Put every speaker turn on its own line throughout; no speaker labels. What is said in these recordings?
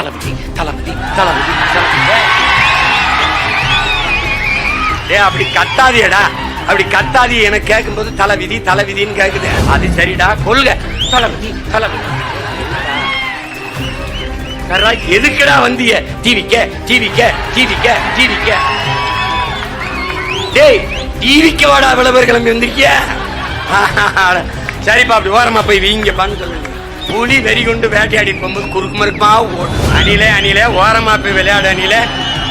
தளபதி தளபதி தளபதி அப்படி கத்தாதியடா, அப்படி கத்தாதி எனக்கு கேட்கும்போது தலைவிதி தலைவிதின்னு கேக்குது. அது சரிடா, கொள்க தளபதி தளபதி. எதுக்குடா வந்திய? டிவிக்க டிவிக்க டிவிக்க டிவிக்க. டேய், டிவிக்க வாடா, விளம்பர கிளம்பி வந்திருக்கிய. சரிப்பா, அப்படி ஓரமா போய் வீங்கப்பான்னு சொல்லுங்க. புலி வெறி கொண்டு வேட்டையாடி போகும்போது குறுக்கு மறுக்குமா ஓடும். அணிலே அணிலே ஓரமா போய் விளையாடு அணில,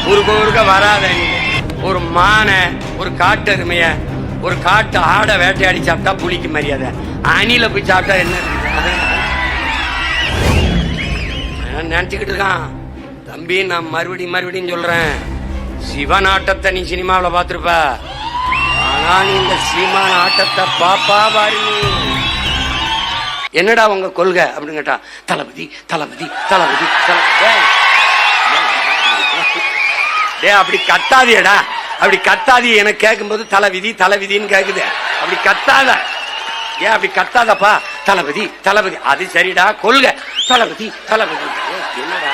குறுக்க வராத அணில. ஒரு மானை, ஒரு காட்டெருமைய, ஒரு காட்டு ஆடை வேட்டையாடி சாப்பிட்டா புலிக்கு மரியாதை. அணில போய் சாப்பிட்டா என்ன நினைச்சுக்கிட்டு இருக்கான் தம்பி. நான் மறுபடியும் சொல்றேன், சிவன் ஆட்டத்தை நீ சினிமாவில் பார்த்திருப்ப, ஆனா நீ இந்த சீமான ஆட்டத்தை பாப்பா பாரு. என்னடா உங்க கொள்கை அப்படின்னு கேட்டா, தளபதி தளபதி தளபதி அப்படி கத்தாதியடா, அப்படி கத்தாதி எனக்கு கேட்கும்போது தலைவிதி தலைவிதின்னு கேக்குது. அப்படி கத்தாத, ஏன் அப்படி கத்தாதப்பா? தளபதி தளபதி. அது சரிடா, கொள்கை தளபதி தளபதி. என்னடா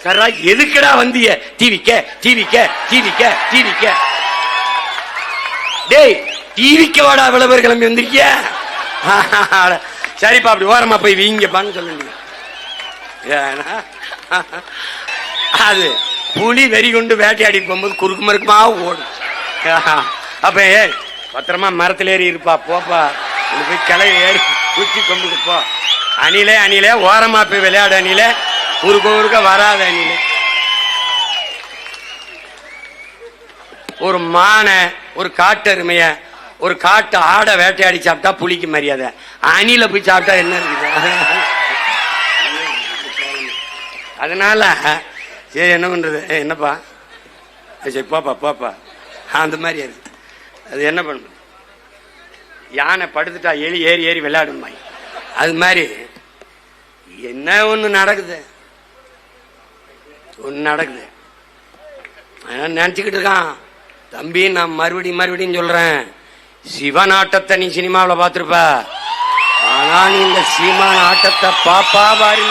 சரா, எதுக்குடா வந்திய? டிவிக்க டிவிக்க டிவிக்க டிவிக்க. டேய், டிவிக்க வாடா, விளம்பர கிளம்பி வந்திருக்கிய. சரிப்பா, அப்படி ஓரமா போய் வீங்கப்பான்னு சொல்லுங்க. அது புலி வெறி கொண்டு வேட்டையாடி போகும்போது குறுக்கு மறுக்குமா ஓடும். அப்ப பத்திரமா மரத்துல ஏறி இருப்பா, போப்பா, போய் கிளை ஏறி குச்சி கொம்புக்கு போ. அணிலே அணிலே ஓரமா போய் விளையாடு அணில, குறுக்க வராத அணில. ஒரு மானை, ஒரு காட்டெருமைய, ஒரு காட்டு ஆடை வேட்டையாடி சாப்பிட்டா புலிக்கு மரியாதை. அணில போய் சாப்பிட்டா என்ன இருக்குது? அதனால சரி, என்ன பண்றது? என்னப்பா, சரி போப்பா போப்பா, அந்த மாதிரி இருக்கு. அது என்ன பண்ண, யானை படுத்துட்டா எலி ஏறி ஏறி விளையாடுமா, அது மாதிரி என்ன ஒண்ணு நடக்குது, ஒண்ணு நடக்குது. நினைச்சுக்கிட்டு இருக்கான் தம்பி. நான் மறுபடியும் சொல்றேன், சிவன் ஆட்டத்தை நீ சினிமாவில் பார்த்திருப்ப, ஆனா நீ இந்த சீமான ஆட்டத்தை பாப்பா பாரு.